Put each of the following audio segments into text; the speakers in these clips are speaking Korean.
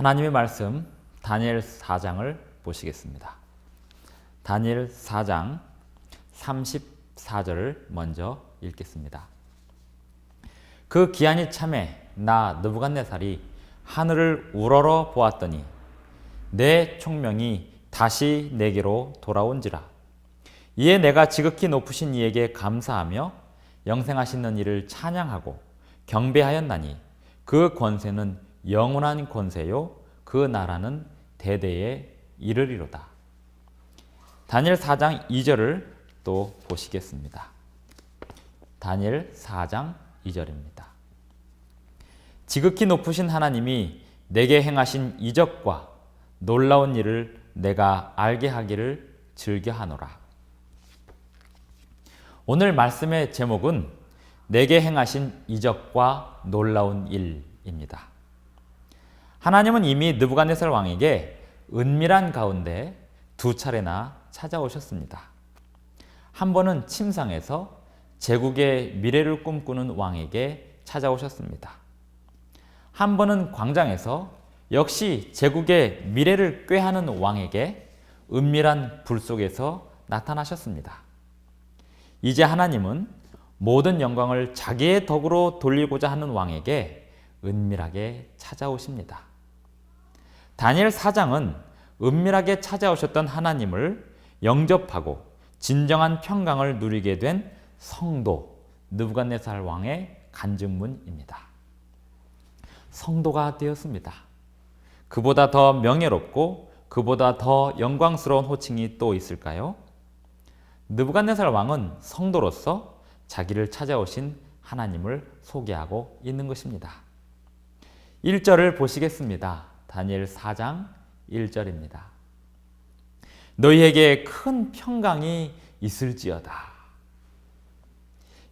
하나님의 말씀 다니엘 4장을 보시겠습니다. 다니엘 4장 34절을 먼저 읽겠습니다. 그 기한이 참에 나 느부갓네살이 하늘을 우러러 보았더니 내 총명이 다시 내게로 돌아온지라. 이에 내가 지극히 높으신 이에게 감사하며 영생하시는 이를 찬양하고 경배하였나니 그 권세는 영원한 권세요 그 나라는 대대에 이르리로다. 다니엘 4장 2절을 또 보시겠습니다. 다니엘 4장 2절입니다. 지극히 높으신 하나님이 내게 행하신 이적과 놀라운 일을 내가 알게 하기를 즐겨하노라. 오늘 말씀의 제목은 내게 행하신 이적과 놀라운 일입니다. 하나님은 이미 느부갓네살 왕에게 은밀한 가운데 두 차례나 찾아오셨습니다. 한 번은 침상에서 제국의 미래를 꿈꾸는 왕에게 찾아오셨습니다. 한 번은 광장에서 역시 제국의 미래를 꾀하는 왕에게 은밀한 불 속에서 나타나셨습니다. 이제 하나님은 모든 영광을 자기의 덕으로 돌리고자 하는 왕에게 은밀하게 찾아오십니다. 다니엘 4장은 은밀하게 찾아오셨던 하나님을 영접하고 진정한 평강을 누리게 된 성도 느부갓네살 왕의 간증문입니다. 성도가 되었습니다. 그보다 더 명예롭고 그보다 더 영광스러운 호칭이 또 있을까요? 느부갓네살 왕은 성도로서 자기를 찾아오신 하나님을 소개하고 있는 것입니다. 1절을 보시겠습니다. 다니엘 4장 1절입니다. 너희에게 큰 평강이 있을지어다.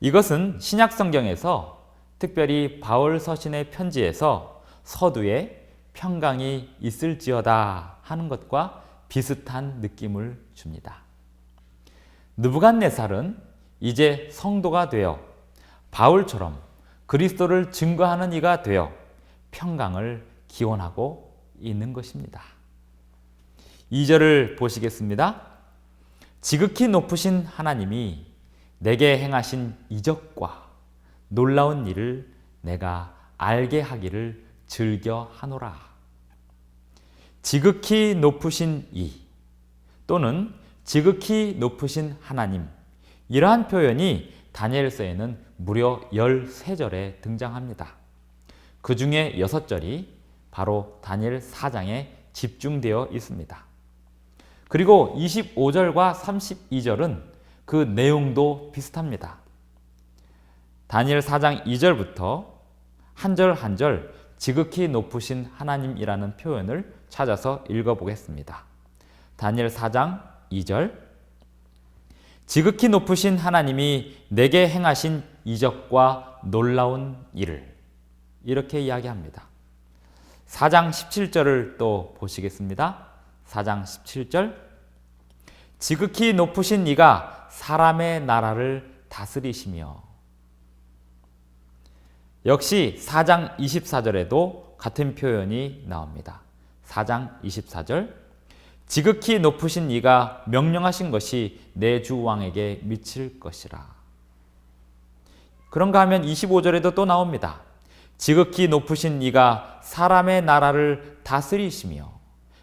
이것은 신약 성경에서 특별히 바울 서신의 편지에서 서두에 평강이 있을지어다 하는 것과 비슷한 느낌을 줍니다. 느부갓네살은 이제 성도가 되어 바울처럼 그리스도를 증거하는 이가 되어 평강을 기원하고 있는 것입니다. 2절을 보시겠습니다. 지극히 높으신 하나님이 내게 행하신 이적과 놀라운 일을 내가 알게 하기를 즐겨하노라. 지극히 높으신 이 또는 지극히 높으신 하나님, 이러한 표현이 다니엘서에는 무려 13절에 등장합니다. 그 중에 6절이 바로 다니엘 4장에 집중되어 있습니다. 그리고 25절과 32절은 그 내용도 비슷합니다. 다니엘 4장 2절부터 한 절 한 절 지극히 높으신 하나님이라는 표현을 찾아서 읽어보겠습니다. 다니엘 4장 2절 지극히 높으신 하나님이 내게 행하신 이적과 놀라운 일을 이렇게 이야기합니다. 4장 17절을 또 보시겠습니다. 4장 17절 지극히 높으신 이가 사람의 나라를 다스리시며 역시 4장 24절에도 같은 표현이 나옵니다. 4장 24절 지극히 높으신 이가 명령하신 것이 내 주 왕에게 미칠 것이라. 그런가 하면 25절에도 또 나옵니다. 지극히 높으신 이가 사람의 나라를 다스리시며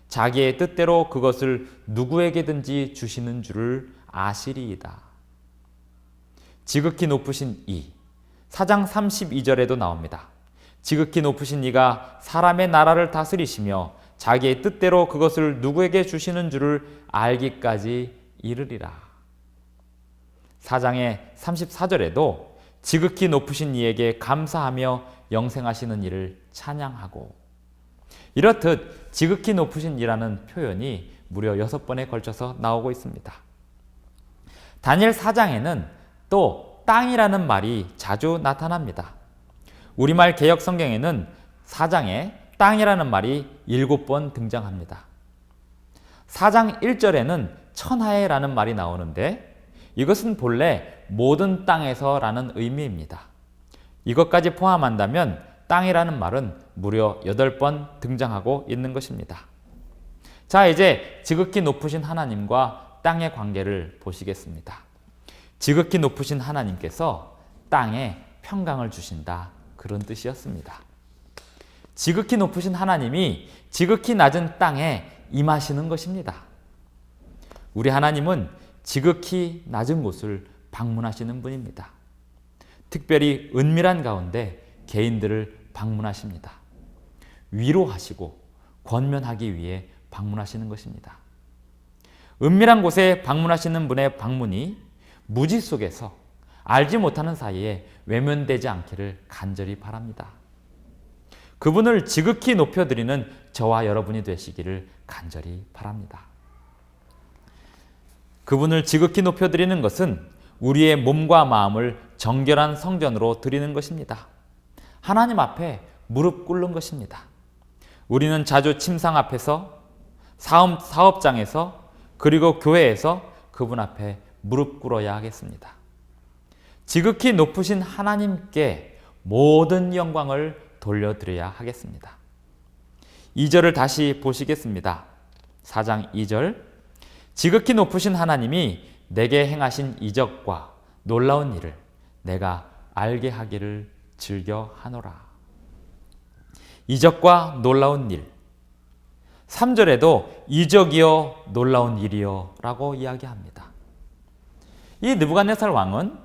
자기의 뜻대로 그것을 누구에게든지 주시는 줄을 아시리이다. 지극히 높으신 이 4장 32절에도 나옵니다. 지극히 높으신 이가 사람의 나라를 다스리시며 자기의 뜻대로 그것을 누구에게 주시는 줄을 알기까지 이르리라. 4장의 34절에도 지극히 높으신 이에게 감사하며 영생하시는 이를 찬양하고 이렇듯 지극히 높으신 이라는 표현이 무려 6번에 걸쳐서 나오고 있습니다. 다니엘 4장에는 또 땅이라는 말이 자주 나타납니다. 우리말 개역 성경에는 4장에 땅이라는 말이 7번 등장합니다. 4장 1절에는 천하에라는 말이 나오는데 이것은 본래 모든 땅에서라는 의미입니다. 이것까지 포함한다면 땅이라는 말은 무려 8번 등장하고 있는 것입니다. 자, 이제 지극히 높으신 하나님과 땅의 관계를 보시겠습니다. 지극히 높으신 하나님께서 땅에 평강을 주신다, 그런 뜻이었습니다. 지극히 높으신 하나님이 지극히 낮은 땅에 임하시는 것입니다. 우리 하나님은 지극히 낮은 곳을 방문하시는 분입니다. 특별히 은밀한 가운데 개인들을 방문하십니다. 위로하시고 권면하기 위해 방문하시는 것입니다. 은밀한 곳에 방문하시는 분의 방문이 무지 속에서 알지 못하는 사이에 외면되지 않기를 간절히 바랍니다. 그분을 지극히 높여드리는 저와 여러분이 되시기를 간절히 바랍니다. 그분을 지극히 높여드리는 것은 우리의 몸과 마음을 정결한 성전으로 드리는 것입니다. 하나님 앞에 무릎 꿇는 것입니다. 우리는 자주 침상 앞에서, 사업장에서, 그리고 교회에서 그분 앞에 무릎 꿇어야 하겠습니다. 지극히 높으신 하나님께 모든 영광을 돌려드려야 하겠습니다. 2절을 다시 보시겠습니다. 4장 2절. 지극히 높으신 하나님이 내게 행하신 이적과 놀라운 일을 내가 알게 하기를 즐겨 하노라. 이적과 놀라운 일. 3절에도 이적이요 놀라운 일이요 라고 이야기합니다. 이 느부갓네살 왕은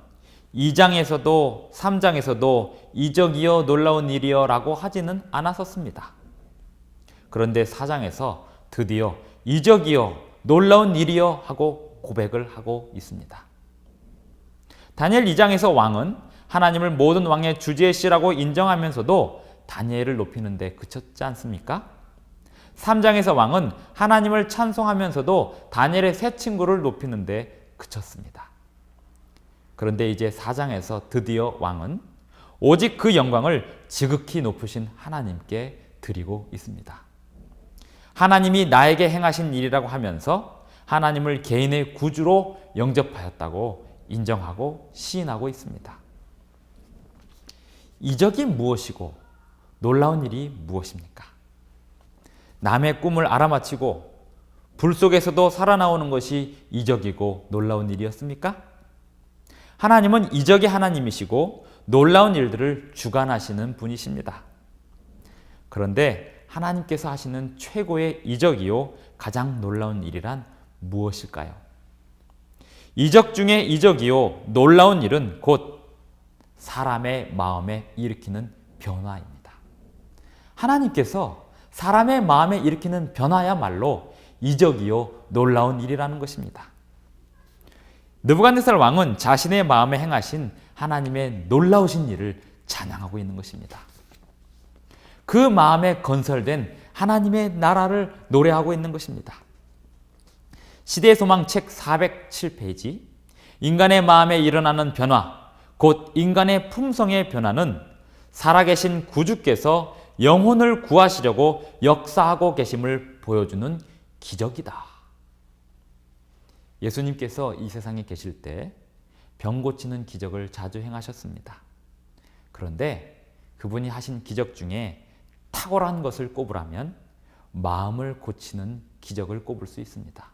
2장에서도 3장에서도 이적이요 놀라운 일이요 라고 하지는 않았었습니다. 그런데 4장에서 드디어 이적이요 놀라운 일이요 하고 고백을 하고 있습니다. 다니엘 2장에서 왕은 하나님을 모든 왕의 주제시라고 인정하면서도 다니엘을 높이는 데 그쳤지 않습니까? 3장에서 왕은 하나님을 찬송하면서도 다니엘의 세 친구를 높이는 데 그쳤습니다. 그런데 이제 4장에서 드디어 왕은 오직 그 영광을 지극히 높으신 하나님께 드리고 있습니다. 하나님이 나에게 행하신 일이라고 하면서 하나님을 개인의 구주로 영접하였다고 인정하고 시인하고 있습니다. 이적이 무엇이고 놀라운 일이 무엇입니까? 남의 꿈을 알아맞히고 불 속에서도 살아나오는 것이 이적이고 놀라운 일이었습니까? 하나님은 이적의 하나님이시고 놀라운 일들을 주관하시는 분이십니다. 그런데 하나님께서 하시는 최고의 이적이요 가장 놀라운 일이란 무엇일까요? 이적 중에 이적이요 놀라운 일은 곧 사람의 마음에 일으키는 변화입니다. 하나님께서 사람의 마음에 일으키는 변화야말로 이적이요 놀라운 일이라는 것입니다. 느부갓네살 왕은 자신의 마음에 행하신 하나님의 놀라우신 일을 찬양하고 있는 것입니다. 그 마음에 건설된 하나님의 나라를 노래하고 있는 것입니다. 시대의 소망 책 407페이지. 인간의 마음에 일어나는 변화, 곧 인간의 품성의 변화는 살아계신 구주께서 영혼을 구하시려고 역사하고 계심을 보여주는 기적이다. 예수님께서 이 세상에 계실 때 병 고치는 기적을 자주 행하셨습니다. 그런데 그분이 하신 기적 중에 탁월한 것을 꼽으라면 마음을 고치는 기적을 꼽을 수 있습니다.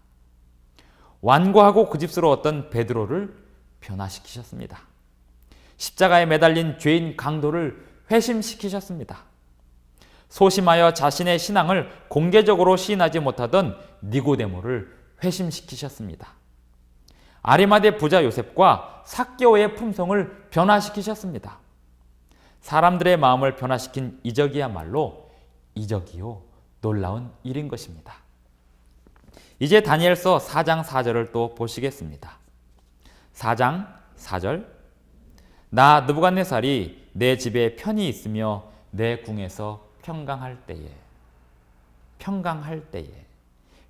완고하고 고집스러웠던 베드로를 변화시키셨습니다. 십자가에 매달린 죄인 강도를 회심시키셨습니다. 소심하여 자신의 신앙을 공개적으로 시인하지 못하던 니고데모를 회심시키셨습니다. 아리마대 부자 요셉과 삭개오의 품성을 변화시키셨습니다. 사람들의 마음을 변화시킨 이적이야말로 이적이요 놀라운 일인 것입니다. 이제 다니엘서 4장 4절을 또 보시겠습니다. 4장 4절. 나 느부갓네살이 내 집에 편히 있으며 내 궁에서 평강할 때에.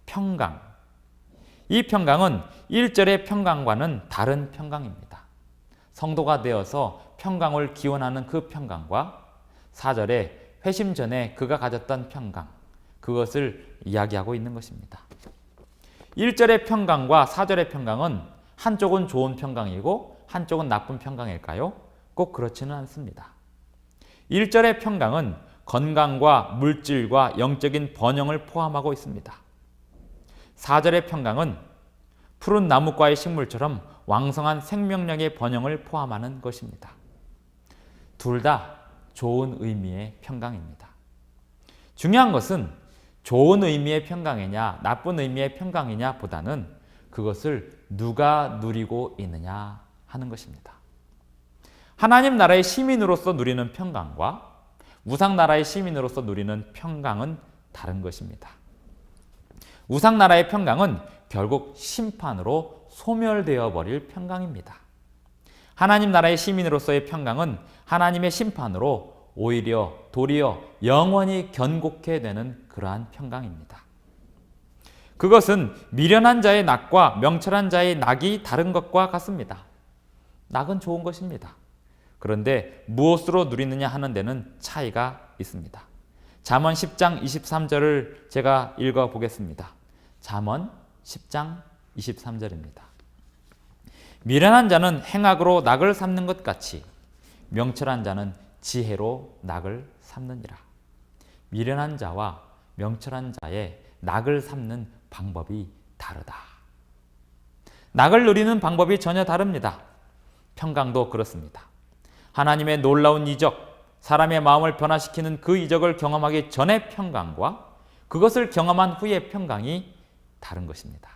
평강. 이 평강은 1절의 평강과는 다른 평강입니다. 성도가 되어서 평강을 기원하는 그 평강과 4절에 회심 전에 그가 가졌던 평강, 그것을 이야기하고 있는 것입니다. 1절의 평강과 4절의 평강은 한쪽은 좋은 평강이고 한쪽은 나쁜 평강일까요? 꼭 그렇지는 않습니다. 1절의 평강은 건강과 물질과 영적인 번영을 포함하고 있습니다. 4절의 평강은 푸른 나무과의 식물처럼 왕성한 생명력의 번영을 포함하는 것입니다. 둘 다 좋은 의미의 평강입니다. 중요한 것은 좋은 의미의 평강이냐 나쁜 의미의 평강이냐 보다는 그것을 누가 누리고 있느냐 하는 것입니다. 하나님 나라의 시민으로서 누리는 평강과 우상 나라의 시민으로서 누리는 평강은 다른 것입니다. 우상 나라의 평강은 결국 심판으로 소멸되어 버릴 평강입니다. 하나님 나라의 시민으로서의 평강은 하나님의 심판으로 도리어 영원히 견고케 되는 그러한 평강입니다. 그것은 미련한 자의 낙과 명철한 자의 낙이 다른 것과 같습니다. 낙은 좋은 것입니다. 그런데 무엇으로 누리느냐 하는 데는 차이가 있습니다. 잠언 10장 23절을 제가 읽어보겠습니다. 잠언 10장 23절입니다. 미련한 자는 행악으로 낙을 삼는 것 같이 명철한 자는 지혜로 낙을 삼느니라. 미련한 자와 명철한 자의 낙을 삼는 방법이 다르다. 낙을 누리는 방법이 전혀 다릅니다. 평강도 그렇습니다. 하나님의 놀라운 이적, 사람의 마음을 변화시키는 그 이적을 경험하기 전의 평강과 그것을 경험한 후의 평강이 다른 것입니다.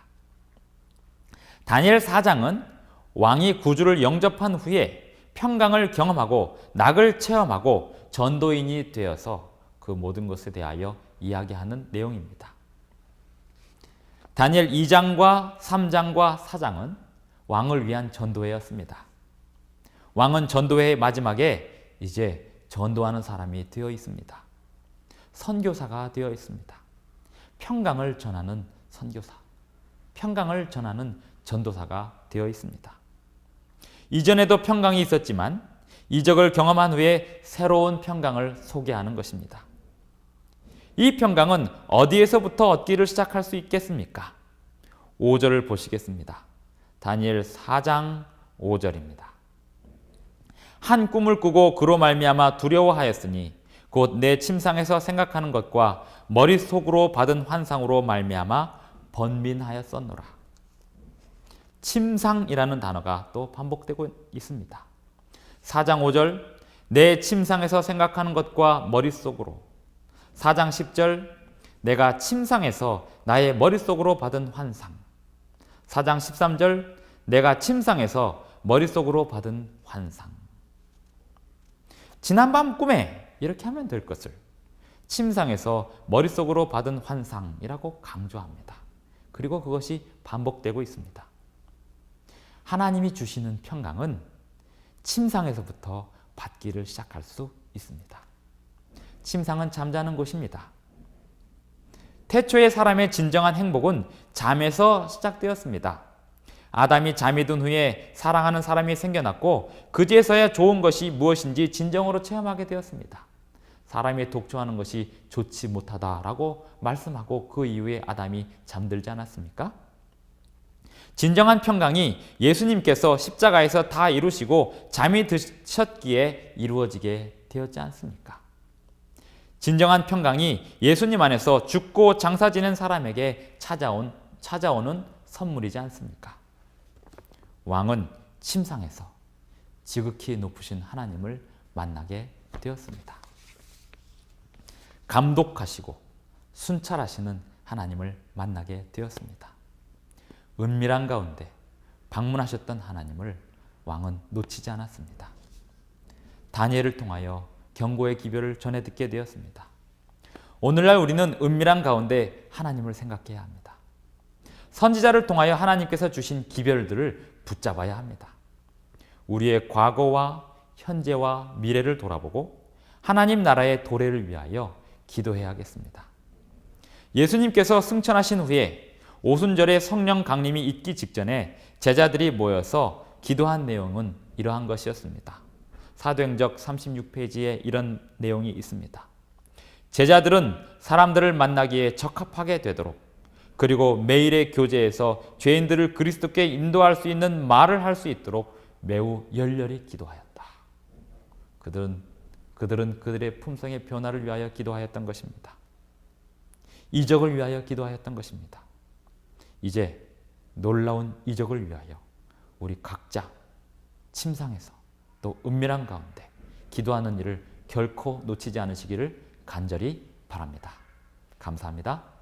다니엘 4장은 왕이 구주를 영접한 후에 평강을 경험하고 낙을 체험하고 전도인이 되어서 그 모든 것에 대하여 이야기하는 내용입니다. 다니엘 2장과 3장과 4장은 왕을 위한 전도회였습니다. 왕은 전도회의 마지막에 이제 전도하는 사람이 되어 있습니다. 선교사가 되어 있습니다. 평강을 전하는 선교사, 평강을 전하는 전도사가 되어 있습니다. 이전에도 평강이 있었지만 이적을 경험한 후에 새로운 평강을 소개하는 것입니다. 이 평강은 어디에서부터 얻기를 시작할 수 있겠습니까? 5절을 보시겠습니다. 다니엘 4장 5절입니다. 한 꿈을 꾸고 그로 말미암아 두려워하였으니 곧 내 침상에서 생각하는 것과 머릿속으로 받은 환상으로 말미암아 번민하였었노라. 침상이라는 단어가 또 반복되고 있습니다. 4장 5절 내 침상에서 생각하는 것과 머릿속으로 4장 10절 내가 침상에서 나의 머릿속으로 받은 환상 4장 13절 내가 침상에서 머릿속으로 받은 환상 지난밤 꿈에 이렇게 하면 될 것을 침상에서 머릿속으로 받은 환상이라고 강조합니다. 그리고 그것이 반복되고 있습니다. 하나님이 주시는 평강은 침상에서부터 받기를 시작할 수 있습니다. 침상은 잠자는 곳입니다. 태초의 사람의 진정한 행복은 잠에서 시작되었습니다. 아담이 잠이 든 후에 사랑하는 사람이 생겨났고 그제서야 좋은 것이 무엇인지 진정으로 체험하게 되었습니다. 사람이 독초하는 것이 좋지 못하다라고 말씀하고 그 이후에 아담이 잠들지 않았습니까? 진정한 평강이 예수님께서 십자가에서 다 이루시고 잠이 드셨기에 이루어지게 되었지 않습니까? 진정한 평강이 예수님 안에서 죽고 장사 지낸 사람에게 찾아오는 선물이지 않습니까? 왕은 침상에서 지극히 높으신 하나님을 만나게 되었습니다. 감독하시고 순찰하시는 하나님을 만나게 되었습니다. 은밀한 가운데 방문하셨던 하나님을 왕은 놓치지 않았습니다. 다니엘을 통하여 경고의 기별을 전해 듣게 되었습니다. 오늘날 우리는 은밀한 가운데 하나님을 생각해야 합니다. 선지자를 통하여 하나님께서 주신 기별들을 붙잡아야 합니다. 우리의 과거와 현재와 미래를 돌아보고 하나님 나라의 도래를 위하여 기도해야겠습니다. 예수님께서 승천하신 후에 오순절에 성령 강림이 있기 직전에 제자들이 모여서 기도한 내용은 이러한 것이었습니다. 사도행적 36페이지에 이런 내용이 있습니다. 제자들은 사람들을 만나기에 적합하게 되도록 그리고 매일의 교제에서 죄인들을 그리스도께 인도할 수 있는 말을 할 수 있도록 매우 열렬히 기도하였다. 그들은 그들은 그들의 품성의 변화를 위하여 기도하였던 것입니다. 이적을 위하여 기도하였던 것입니다. 이제 놀라운 이적을 위하여 우리 각자 침상에서 또 은밀한 가운데 기도하는 일을 결코 놓치지 않으시기를 간절히 바랍니다. 감사합니다.